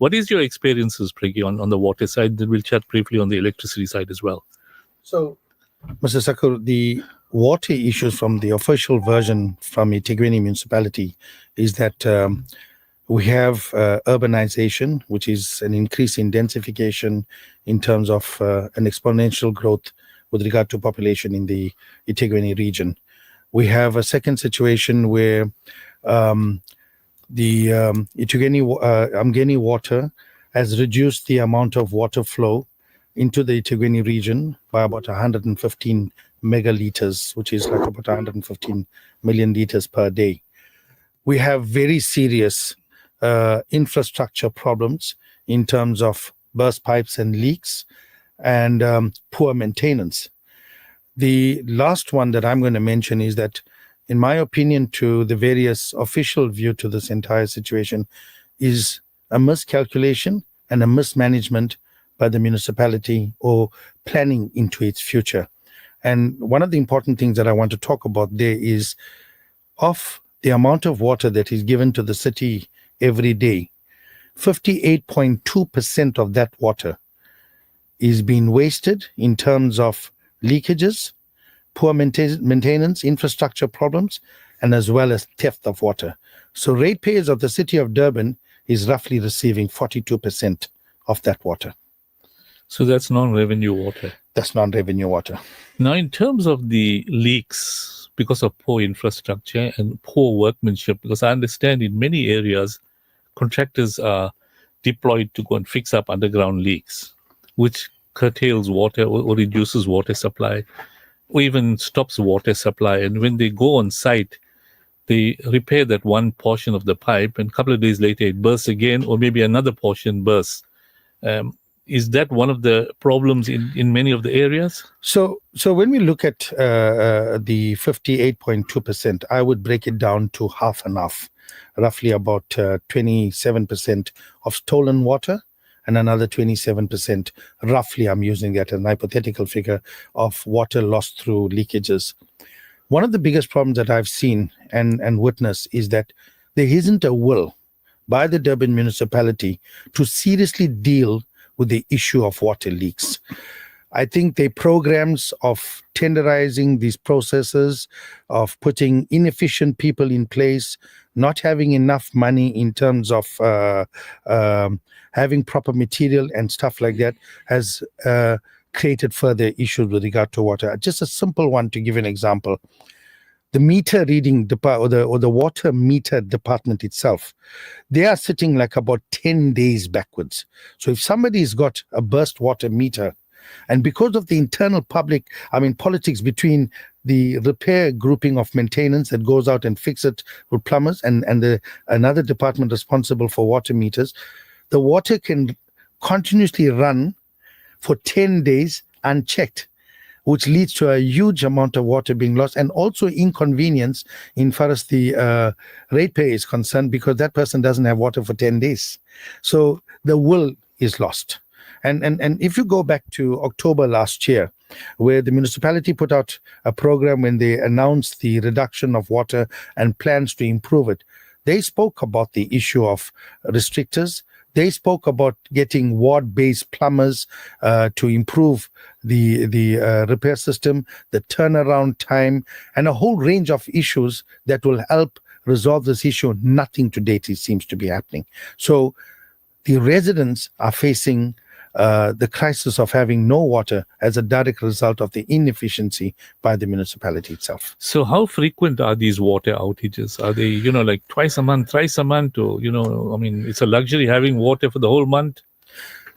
What is your experiences, Preggy, on the water side? Then we'll chat briefly on the electricity side as well. So, Mr. Sakur, the water issues from the official version from eThekwini municipality is that we have urbanization, which is an increase in densification in terms of an exponential growth with regard to population in the eThekwini region. We have a second situation where the Amgeni water has reduced the amount of water flow into the eThekwini region by about 115 megaliters, which is like about 115 million liters per day. We have very serious infrastructure problems in terms of burst pipes and leaks and poor maintenance. The last one that I'm going to mention is that, in my opinion, to the various official view to this entire situation is a miscalculation and a mismanagement by the municipality or planning into its future. And one of the important things that I want to talk about there is of the amount of water that is given to the city every day, 58.2% of that water is being wasted in terms of leakages, poor maintenance, infrastructure problems, and as well as theft of water. So ratepayers of the city of Durban is roughly receiving 42% of that water. So that's non-revenue water. That's non-revenue water. Now, in terms of the leaks, because of poor infrastructure and poor workmanship, because I understand in many areas, contractors are deployed to go and fix up underground leaks, which curtails water or reduces water supply, or even stops water supply. And when they go on site, they repair that one portion of the pipe, and a couple of days later it bursts again, or maybe another portion bursts. Is that one of the problems in many of the areas? So when we look at the 58.2%, I would break it down to half and half, roughly about 27% of stolen water and another 27%, roughly, I'm using that as an hypothetical figure, of water lost through leakages. One of the biggest problems that I've seen and witnessed is that there isn't a will by the Durban municipality to seriously deal with the issue of water leaks. I think the programs of tenderizing these processes, of putting inefficient people in place, not having enough money in terms of having proper material and stuff like that, has created further issues with regard to water. Just a simple one to give an example. The meter reading or the water meter department itself, they are sitting like about 10 days backwards. So if somebody's got a burst water meter, and because of the internal politics between the repair grouping of maintenance that goes out and fix it with plumbers and another department responsible for water meters, the water can continuously run for 10 days unchecked, which leads to a huge amount of water being lost, and also inconvenience in far as the ratepayer is concerned, because that person doesn't have water for 10 days. So the will is lost. And if you go back to October last year, where the municipality put out a program when they announced the reduction of water and plans to improve it, they spoke about the issue of restrictors. They spoke about getting ward-based plumbers to improve the repair system, the turnaround time, and a whole range of issues that will help resolve this issue. Nothing to date seems to be happening. So the residents are facing the crisis of having no water as a direct result of the inefficiency by the municipality itself. So how frequent are these water outages? Are they, like twice a month, thrice a month? Or, it's a luxury having water for the whole month?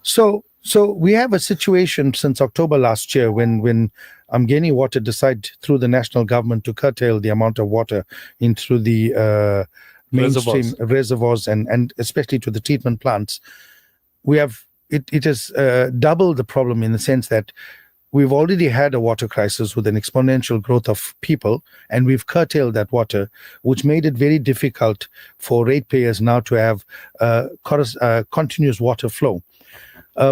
So we have a situation since October last year when Amgeni Water decided through the national government to curtail the amount of water in through the mainstream reservoirs and especially to the treatment plants. It has doubled the problem in the sense that we've already had a water crisis with an exponential growth of people, and we've curtailed that water, which made it very difficult for ratepayers now to have continuous water flow.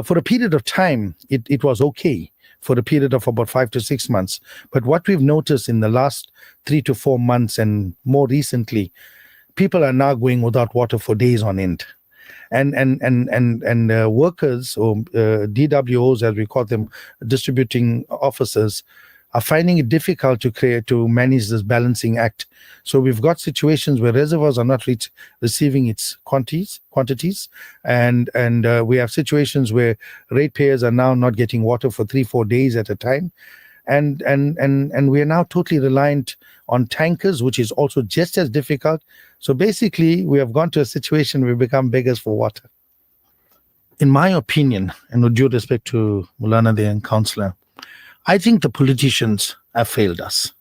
For a period of time, it was okay for a period of about 5 to 6 months. But what we've noticed in the last 3 to 4 months and more recently, people are now going without water for days on end. and workers, or DWOs as we call them, distributing officers, are finding it difficult to manage this balancing act. So we've got situations where reservoirs are not receiving its quantities, and we have situations where ratepayers are now not getting water for 3-4 days at a time, and we are now totally reliant on tankers, which is also just as difficult. So basically, we have gone to a situation where we become beggars for water. In my opinion, and with due respect to Mulana and Councillor, I think the politicians have failed us.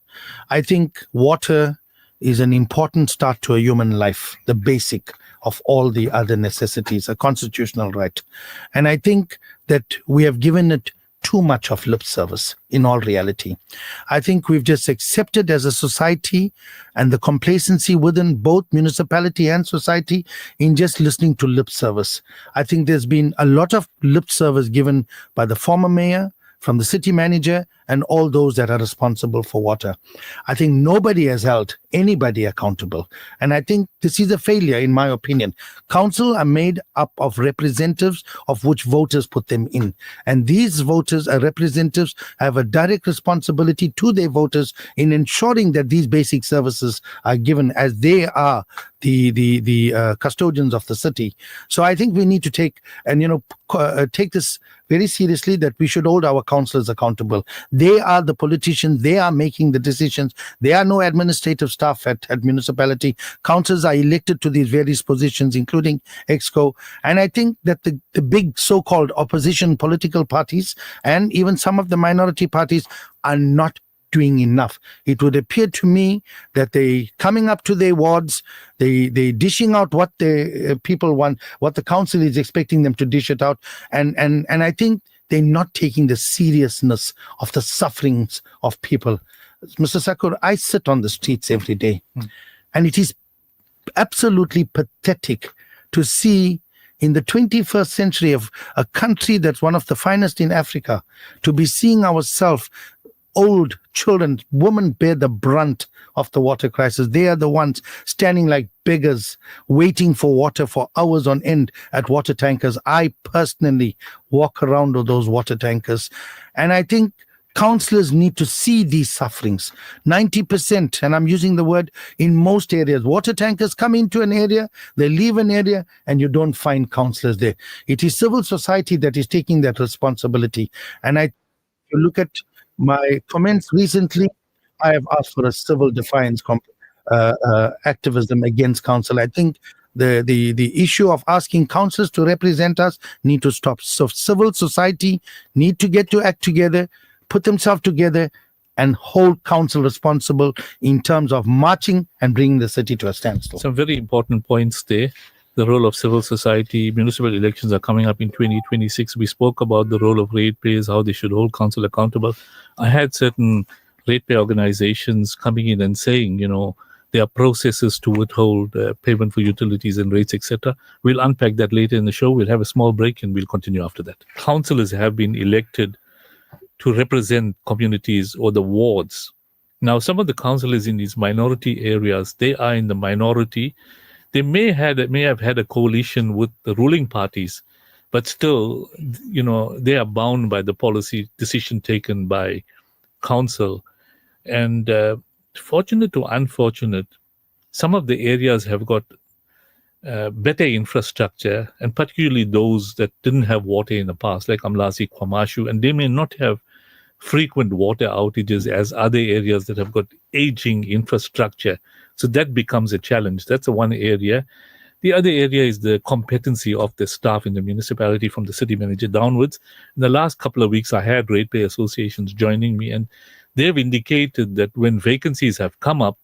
I think water is an important start to a human life, the basic of all the other necessities, a constitutional right. And I think that we have given it too much of lip service in all reality. I think we've just accepted as a society, and the complacency within both municipality and society in just listening to lip service. I think there's been a lot of lip service given by the former mayor, from the city manager, and all those that are responsible for water. I think nobody has held anybody accountable. And I think this is a failure, in my opinion. Council are made up of representatives of which voters put them in. And these voters or representatives have a direct responsibility to their voters in ensuring that these basic services are given, as they are the custodians of the city. So I think we need to take this very seriously, that we should hold our councillors accountable. They are the politicians. They are making the decisions. There are no administrative staff at municipality. Councillors are elected to these various positions, including EXCO. And I think that the big so-called opposition political parties and even some of the minority parties are not doing enough. It would appear to me that they coming up to their wards, they dishing out what the people want, what the council is expecting them to dish it out, and I think they're not taking the seriousness of the sufferings of people. Mr. Sakur, I sit on the streets every day, and it is absolutely pathetic to see in the 21st century of a country that's one of the finest in Africa, to be seeing ourselves, old children, women bear the brunt of the water crisis. They are the ones standing like beggars, waiting for water for hours on end at water tankers. I personally walk around with those water tankers, and I think councillors need to see these sufferings. 90%, and I'm using the word in most areas, water tankers come into an area, they leave an area, and you don't find councillors there. It is civil society that is taking that responsibility. And if you look at my comments recently, I have asked for a civil defiance activism against council. I think the issue of asking councils to represent us need to stop. So civil society need to get to act together, put themselves together, and hold council responsible in terms of marching and bringing the city to a standstill. Some very important points there. The role of civil society. Municipal elections are coming up in 2026. We spoke about the role of ratepayers, how they should hold council accountable. I had certain ratepayer organizations coming in and saying, there are processes to withhold payment for utilities and rates, etc. We'll unpack that later in the show. We'll have a small break and we'll continue after that. Councillors have been elected to represent communities or the wards. Now, some of the councillors in these minority areas, they are in the minority. They may have had a coalition with the ruling parties, but still, they are bound by the policy decision taken by council. And fortunate to unfortunate, some of the areas have got better infrastructure, and particularly those that didn't have water in the past, like Amlasi, Kwamashu, and they may not have frequent water outages as other areas that have got aging infrastructure. So that becomes a challenge. That's the one area. The other area is the competency of the staff in the municipality from the city manager downwards. In the last couple of weeks, I had ratepayer associations joining me, and they've indicated that when vacancies have come up,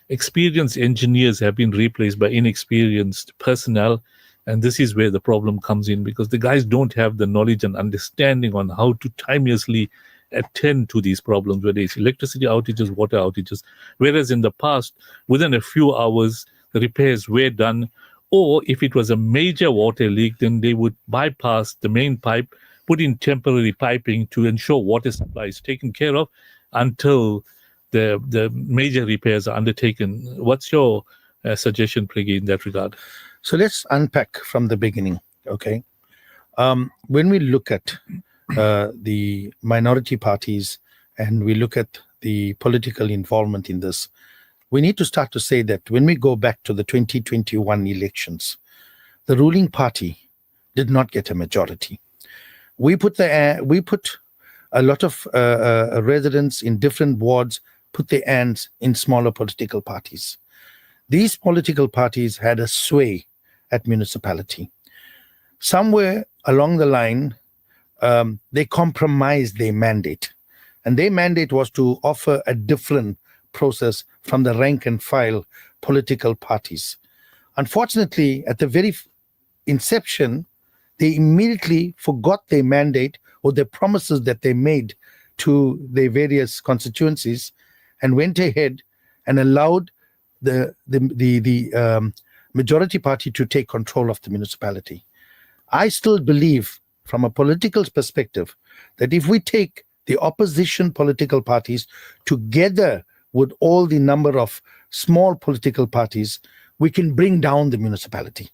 experienced engineers have been replaced by inexperienced personnel. And this is where the problem comes in, because the guys don't have the knowledge and understanding on how to timeously attend to these problems, whether it's electricity outages, water outages. Whereas in the past, within a few hours, the repairs were done. Or if it was a major water leak, then they would bypass the main pipe, put in temporary piping to ensure water supply is taken care of until the major repairs are undertaken. What's your suggestion, Preggy, in that regard? So let's unpack from the beginning, okay? When we look at the minority parties and we look at the political involvement in this, we need to start to say that when we go back to the 2021 elections, the ruling party did not get a majority. We put a lot of residents in different wards put their hands in smaller political parties. These political parties had a sway at municipality. Somewhere along the line, they compromised their mandate. And their mandate was to offer a different process from the rank and file political parties. Unfortunately, at the very inception, they immediately forgot their mandate or the promises that they made to their various constituencies and went ahead and allowed the majority party to take control of the municipality. I still believe, from a political perspective, that if we take the opposition political parties together with all the number of small political parties, we can bring down the municipality.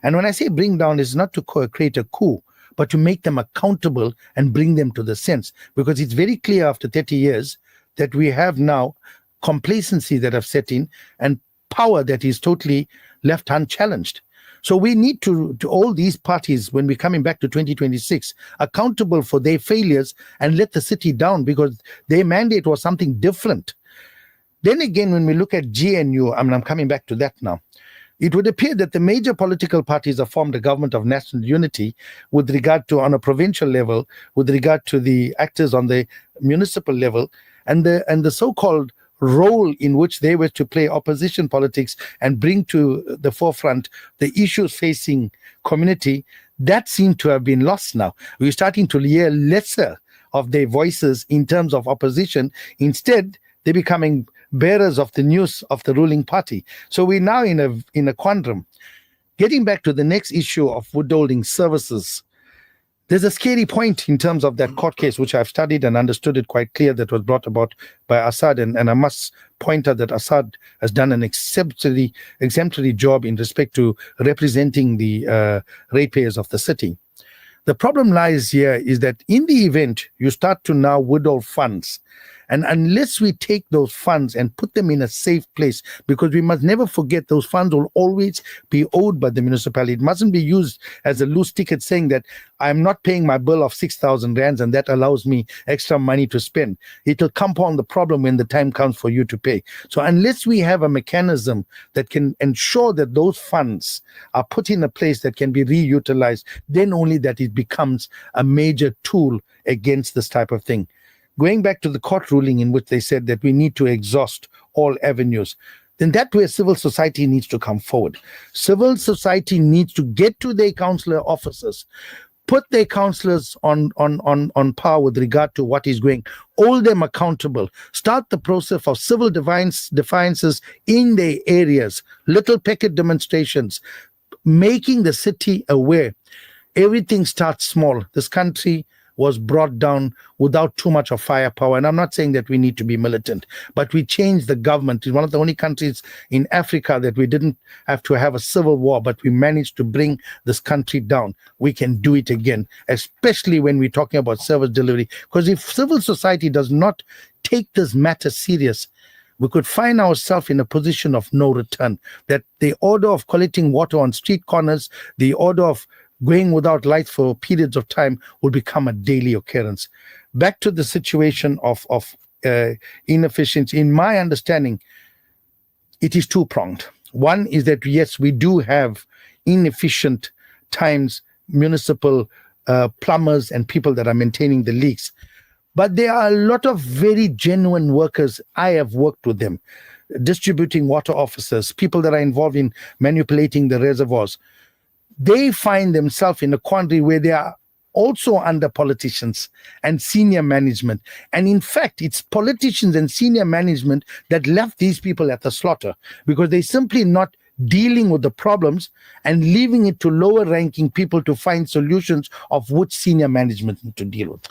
And when I say bring down, it's not to create a coup, but to make them accountable and bring them to the sense. Because it's very clear after 30 years that we have now complacency that have set in and power that is totally left unchallenged. So we need to all these parties, when we're coming back to 2026, accountable for their failures and let the city down, because their mandate was something different. Then again, when we look at GNU, I'm coming back to that now, it would appear that the major political parties have formed a government of national unity with regard to, on a provincial level, with regard to the actors on the municipal level, and the so-called role in which they were to play opposition politics and bring to the forefront the issues facing community, that seemed to have been lost now. We're starting to hear lesser of their voices in terms of opposition. Instead, they're becoming bearers of the news of the ruling party. So we're now in a quandrum. Getting back to the next issue of woodholding services, there's a scary point in terms of that court case, which I've studied and understood it quite clear, that was brought about by Assad. And I must point out that Assad has done an exemplary job in respect to representing the ratepayers of the city. The problem lies here is that in the event you start to now withhold funds, and unless we take those funds and put them in a safe place, because we must never forget those funds will always be owed by the municipality. It mustn't be used as a loose ticket saying that I'm not paying my bill of 6,000 rands and that allows me extra money to spend. It will compound the problem when the time comes for you to pay. So unless we have a mechanism that can ensure that those funds are put in a place that can be reutilized, then only that it becomes a major tool against this type of thing. Going back to the court ruling in which they said that we need to exhaust all avenues, then that where civil society needs to come forward. Civil society needs to get to their councillor officers, put their councillors on par with regard to what is going, hold them accountable, start the process of civil defiances in their areas, little picket demonstrations, making the city aware. Everything starts small. This country was brought down without too much of firepower. And I'm not saying that we need to be militant, but we changed the government. It's one of the only countries in Africa that we didn't have to have a civil war, but we managed to bring this country down. We can do it again, especially when we're talking about service delivery. Because if civil society does not take this matter serious, we could find ourselves in a position of no return, that the order of collecting water on street corners, the order of going without light for periods of time will become a daily occurrence. Back to the situation of inefficiency. In my understanding, it is two-pronged. One is that, yes, we do have inefficient times, municipal plumbers and people that are maintaining the leaks. But there are a lot of very genuine workers. I have worked with them, distributing water officers, people that are involved in manipulating the reservoirs. They find themselves in a quandary where they are also under politicians and senior management. And in fact, it's politicians and senior management that left these people at the slaughter, because they're simply not dealing with the problems and leaving it to lower ranking people to find solutions of which senior management need to deal with.